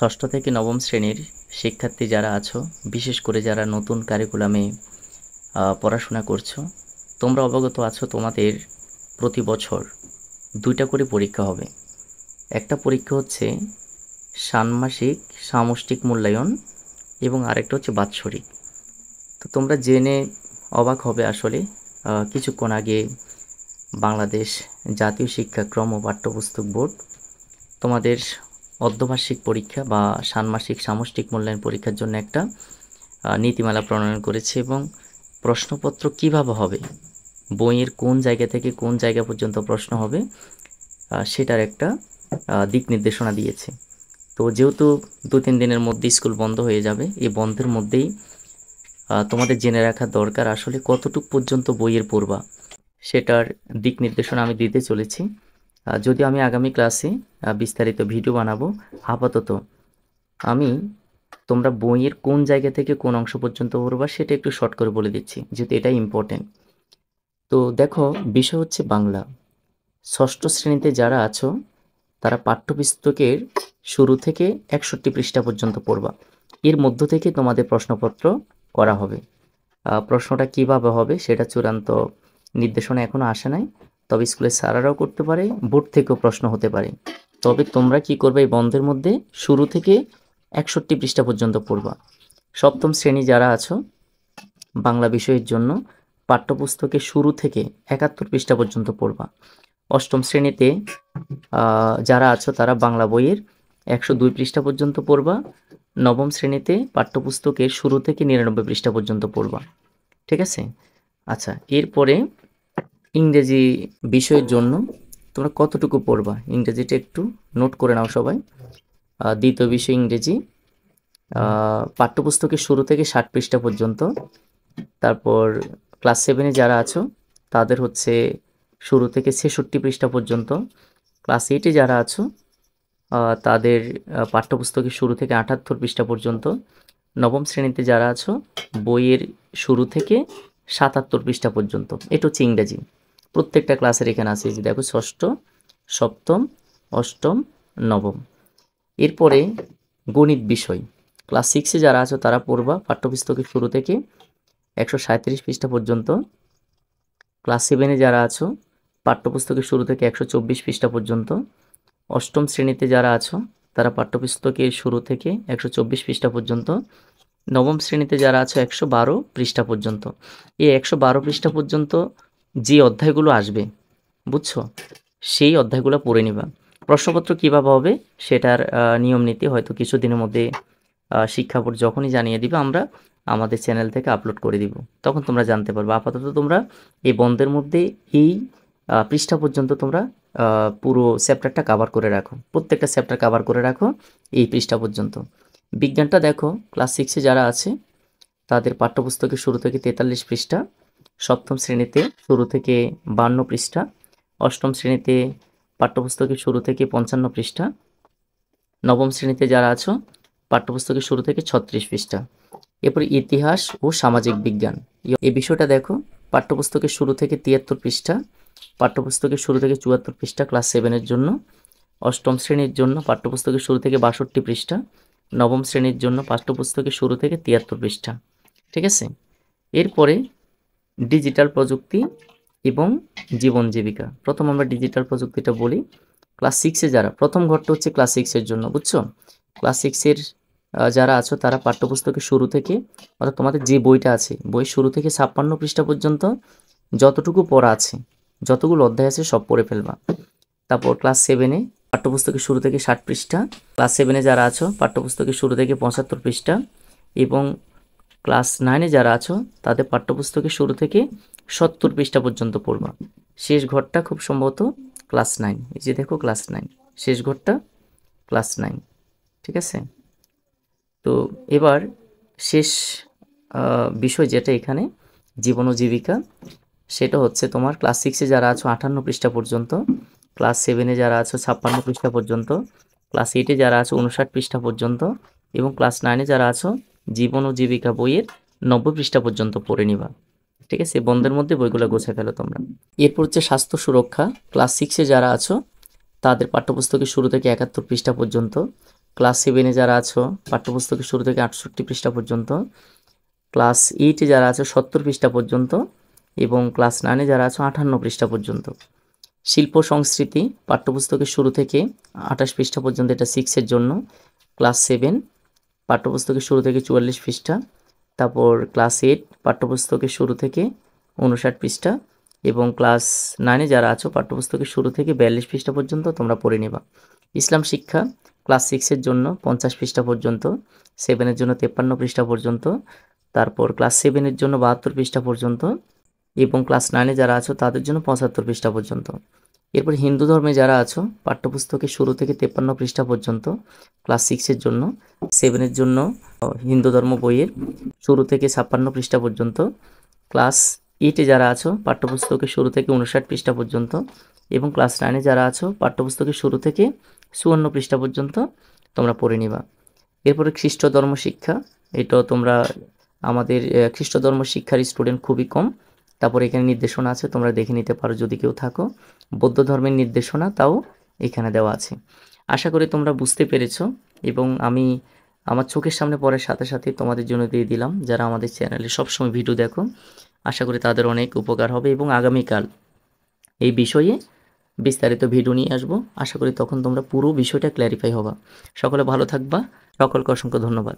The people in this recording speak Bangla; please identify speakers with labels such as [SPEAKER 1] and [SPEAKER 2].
[SPEAKER 1] ষষ্ঠ থেকে নবম শ্রেণীর শিক্ষার্থী যারা আছো, বিশেষ করে যারা নতুন কারিকুলামে পড়াশোনা করছো, তোমরা অবগত আছো তোমাদের প্রতি বছর 2টা করে পরীক্ষা হবে। একটা পরীক্ষা হচ্ছে ষান্মাসিক সামষ্টিক মূল্যায়ন এবং আরেকটা হচ্ছে বাৎসরিক। তো তোমরা জেনে অবাক হবে আসলে কিছুক্ষণ আগে বাংলাদেশ জাতীয় শিক্ষাক্রম ও পাঠ্যপুস্তক বোর্ড তোমাদের অর্ধবার্ষিক পরীক্ষা বা ষান্মাসিক সামষ্টিক মূল্যায়ন পরীক্ষার জন্য একটা নীতিমালা প্রণয়ন করেছে এবং প্রশ্নপত্র কিভাবে হবে, বইয়ের কোন জায়গা থেকে কোন জায়গা পর্যন্ত প্রশ্ন হবে সেটার একটা দিক নির্দেশনা দিয়েছে। তো যেহেতু 2-3 দিনের মধ্যে স্কুল বন্ধ হয়ে যাবে, এই বন্ধের মধ্যেই তোমাদের জেনে রাখা দরকার আসলে কতটুক পর্যন্ত বইয়ের পড়বা সেটার দিক নির্দেশনা আমি দিতে চলেছি। যদিও আমি আগামী ক্লাসে বিস্তারিত ভিডিও বানাবো, আপাতত আমি তোমরা বইয়ের কোন জায়গা থেকে কোন অংশ পর্যন্ত পড়বা সেটা একটু শর্ট করে বলে দিচ্ছি, যেহেতু এটাই ইম্পর্টেন্ট। তো দেখো, বিষয় হচ্ছে বাংলা। ষষ্ঠ শ্রেণীতে যারা আছো তারা পাঠ্যপুস্তকের শুরু থেকে 61 পৃষ্ঠা পর্যন্ত পড়বা। এর মধ্য থেকে তোমাদের প্রশ্নপত্র করা হবে। প্রশ্নটা কিভাবে হবে সেটা চূড়ান্ত নির্দেশনা এখনো আসে নাই, তবে স্কুলের স্যারেরাও করতে পারে, বোর্ড থেকেও প্রশ্ন হতে পারে। তবে তোমরা কি করবে, এই বন্ধের মধ্যে শুরু থেকে 61 পৃষ্ঠা পর্যন্ত পড়বা। সপ্তম শ্রেণী যারা আছো বাংলা বিষয়ের জন্য পাঠ্যপুস্তকের শুরু থেকে 71 পৃষ্ঠা পর্যন্ত পড়বা। অষ্টম শ্রেণীতে যারা আছো তারা বাংলা বইয়ের 102 পৃষ্ঠা পর্যন্ত পড়বা। নবম শ্রেণীতে পাঠ্যপুস্তকের শুরু থেকে 99 পৃষ্ঠা পর্যন্ত পড়বা। ঠিক আছে? আচ্ছা, এরপরে ইংরেজি বিষয়ের জন্য তোমরা কতটুকু পড়বা, ইংরেজিটা একটু নোট করে নাও সবাই। দ্বিতীয় বিষয় ইংরেজি, পাঠ্যপুস্তকের শুরু থেকে 60 পৃষ্ঠা পর্যন্ত। তারপর ক্লাস 7-এ যারা আছো তাদের হচ্ছে শুরু থেকে 66 পৃষ্ঠা পর্যন্ত। ক্লাস 8-এ যারা আছো তাদের পাঠ্যপুস্তকের শুরু থেকে 78 পৃষ্ঠা পর্যন্ত। নবম শ্রেণীতে যারা আছো বইয়ের শুরু থেকে 77 পৃষ্ঠা পর্যন্ত। এটা হচ্ছে ইংরেজি। প্রত্যেকটা ক্লাসের এখানে আছে, যে দেখো, ষষ্ঠ, সপ্তম, অষ্টম, নবম। এরপরে গণিত বিষয়, ক্লাস 6-এ যারা আছো তারা পড়বা পাঠ্যপুস্তকের শুরু থেকে 137 পৃষ্ঠা পর্যন্ত। ক্লাস 7-এ যারা আছো পাঠ্যপুস্তকের শুরু থেকে 124 পৃষ্ঠা পর্যন্ত। অষ্টম শ্রেণীতে যারা আছো তারা পাঠ্যপুস্তকের শুরু থেকে 124 পৃষ্ঠা পর্যন্ত। নবম শ্রেণীতে যারা আছো 112 পৃষ্ঠা পর্যন্ত। এই 112 পৃষ্ঠা পর্যন্ত যে অধ্যায়গুলো আসবে, বুঝছো, সেই অধ্যায়গুলো পড়ে নিবা। প্রশ্নপত্র কীভাবে হবে সেটার নিয়ম নীতি হয়তো কিছুদিনের মধ্যে শিক্ষা বোর্ড যখনই জানিয়ে দিবে আমরা আমাদের চ্যানেল থেকে আপলোড করে দিব, তখন তোমরা জানতে পারবে। আপাতত তোমরা এই বন্ধের মধ্যে এই পৃষ্ঠা পর্যন্ত তোমরা পুরো চ্যাপ্টারটা কাভার করে রাখো, প্রত্যেকটা চ্যাপ্টার কাভার করে রাখো এই পৃষ্ঠা পর্যন্ত। বিজ্ঞানটা দেখো, ক্লাস 6-এ যারা আছে তাদের পাঠ্যপুস্তকের শুরু থেকে 43 পৃষ্ঠা। সপ্তম শ্রেণীতে শুরু থেকে 52 পৃষ্ঠা। অষ্টম শ্রেণীতে পাঠ্যপুস্তকের শুরু থেকে 55 পৃষ্ঠা। নবম শ্রেণীতে যারা আছো পাঠ্যপুস্তকের শুরু থেকে 36 পৃষ্ঠা। এরপর ইতিহাস ও সামাজিক বিজ্ঞান, এই বিষয়টা দেখো, পাঠ্যপুস্তকের শুরু থেকে 73 পৃষ্ঠা, পাঠ্যপুস্তকের শুরু থেকে 74 পৃষ্ঠা ক্লাস 7-এর জন্য। অষ্টম শ্রেণীর জন্য পাঠ্যপুস্তকের শুরু থেকে 62 পৃষ্ঠা। নবম শ্রেণীর জন্য পাঠ্যপুস্তকের শুরু থেকে 73 পৃষ্ঠা। ঠিক আছে? এরপরে ডিজিটাল প্রযুক্তি এবং জীবন জীবিকা। প্রথম আমরা ডিজিটাল প্রযুক্তিটা বলি। ক্লাস 6-এ যারা, প্রথম ঘরটা হচ্ছে ক্লাস 6-এর জন্য, বুঝছো? ক্লাস 6-এর যারা আছো তারা পাঠ্যপুস্তকের শুরু থেকে, অর্থাৎ তোমাদের যে বইটা আছে বই শুরু থেকে 56 পৃষ্ঠা পর্যন্ত যতটুকু পড়া আছে, যতগুলো অধ্যায় আছে সব পড়ে ফেলবা। তারপর ক্লাস 7-এ পাঠ্যপুস্তকের শুরু থেকে 60 পৃষ্ঠা। ক্লাস 7-এ যারা আছো পাঠ্যপুস্তকের শুরু থেকে 75 পৃষ্ঠা। এবং ক্লাস 9-এ যারা আছো তাদের পাঠ্যপুস্তকের শুরু থেকে 70 পৃষ্ঠা পর্যন্ত পড়বা। শেষ ঘরটা খুব সম্ভবত ক্লাস 9, এই যে দেখো ক্লাস 9, শেষ ঘরটা ক্লাস 9। ঠিক আছে? তো এবার শেষ বিষয় যেটা এখানে জীবন ও জীবিকা, সেটা হচ্ছে তোমার ক্লাস 6-এ যারা আছো 58 পৃষ্ঠা পর্যন্ত, ক্লাস 7-এ যারা আছো 56 পৃষ্ঠা পর্যন্ত, ক্লাস 8-এ যারা আছো 59 পৃষ্ঠা পর্যন্ত, এবং ক্লাস 9-এ যারা আছো জীবন ও জীবিকা বইয়ের 90 পৃষ্ঠা পর্যন্ত পড়ে নিবা। ঠিক আছে? বন্ধের মধ্যে বইগুলো গোছা ফেলো তোমরা। এরপর হচ্ছে স্বাস্থ্য সুরক্ষা, ক্লাস 6-এ যারা আছো তাদের পাঠ্যপুস্তকের শুরু থেকে 71 পৃষ্ঠা পর্যন্ত। ক্লাস 7-এ যারা আছো পাঠ্যপুস্তকের শুরু থেকে 68 পৃষ্ঠা পর্যন্ত, ক্লাস 8-এ যারা আছো 70 পৃষ্ঠা পর্যন্ত এবং ক্লাস 9-এ যারা আছো 58 পৃষ্ঠা পর্যন্ত। শিল্প সংস্কৃতি পাঠ্যপুস্তকের শুরু থেকে 28 পৃষ্ঠা পর্যন্ত, এটা 6-এর জন্য। ক্লাস 7 পাঠ্যপুস্তকের শুরু থেকে 44 পৃষ্ঠা। তারপর ক্লাস 8 পাঠ্যপুস্তকের শুরু থেকে 59 পৃষ্ঠা এবং ক্লাস 9-এ যারা আছো পাঠ্যপুস্তকের শুরু থেকে 42 পৃষ্ঠা পর্যন্ত তোমরা পড়ে নেবা। ইসলাম শিক্ষা ক্লাস 6-এর জন্য 50 পৃষ্ঠা পর্যন্ত, 7-এর জন্য 53 পৃষ্ঠা পর্যন্ত, তারপর ক্লাস 7-এর জন্য 72 পৃষ্ঠা পর্যন্ত এবং ক্লাস 9-এ যারা আছো তাদের জন্য 75 পৃষ্ঠা পর্যন্ত। এরপর হিন্দু ধর্মে যারা আছো পাঠ্যপুস্তকের শুরু থেকে 53 পৃষ্ঠা পর্যন্ত, ক্লাস 6-এর জন্য, 7-এর জন্য হিন্দু ধর্ম বইয়ের শুরু থেকে 56 পৃষ্ঠা পর্যন্ত, ক্লাস 8-এ যারা আছো পাঠ্যপুস্তকের শুরু থেকে 59 পৃষ্ঠা পর্যন্ত এবং ক্লাস 9-এ যারা আছো পাঠ্যপুস্তকের শুরু থেকে 54 পৃষ্ঠা পর্যন্ত তোমরা পড়ে নিবা। এরপরে খ্রিস্ট ধর্ম শিক্ষা, এটাও তোমরা আমাদের খ্রিস্ট ধর্ম শিক্ষার স্টুডেন্ট খুবই কম। তারপর এখানে নির্দেশনা আছে, তোমরা দেখে নিতে পারো যদি কেউ থাকো। বৌদ্ধ ধর্মের নির্দেশনা তাও এখানে দেওয়া আছে। আশা করি তোমরা বুঝতে পেরেছো এবং আমি আমার চোখের সামনে পড়ার সাথে সাথে তোমাদের জন্য দিয়ে দিলাম। যারা আমাদের চ্যানেলে সবসময় ভিডিও দেখো, আশা করি তাদের অনেক উপকার হবে এবং আগামীকাল এই বিষয়ে বিস্তারিত ভিডিও নিয়ে আসবো। আশা করি তখন তোমরা পুরো বিষয়টা ক্ল্যারিফাই হবা। সকলে ভালো থাকবা, সকলকে অসংখ্য ধন্যবাদ।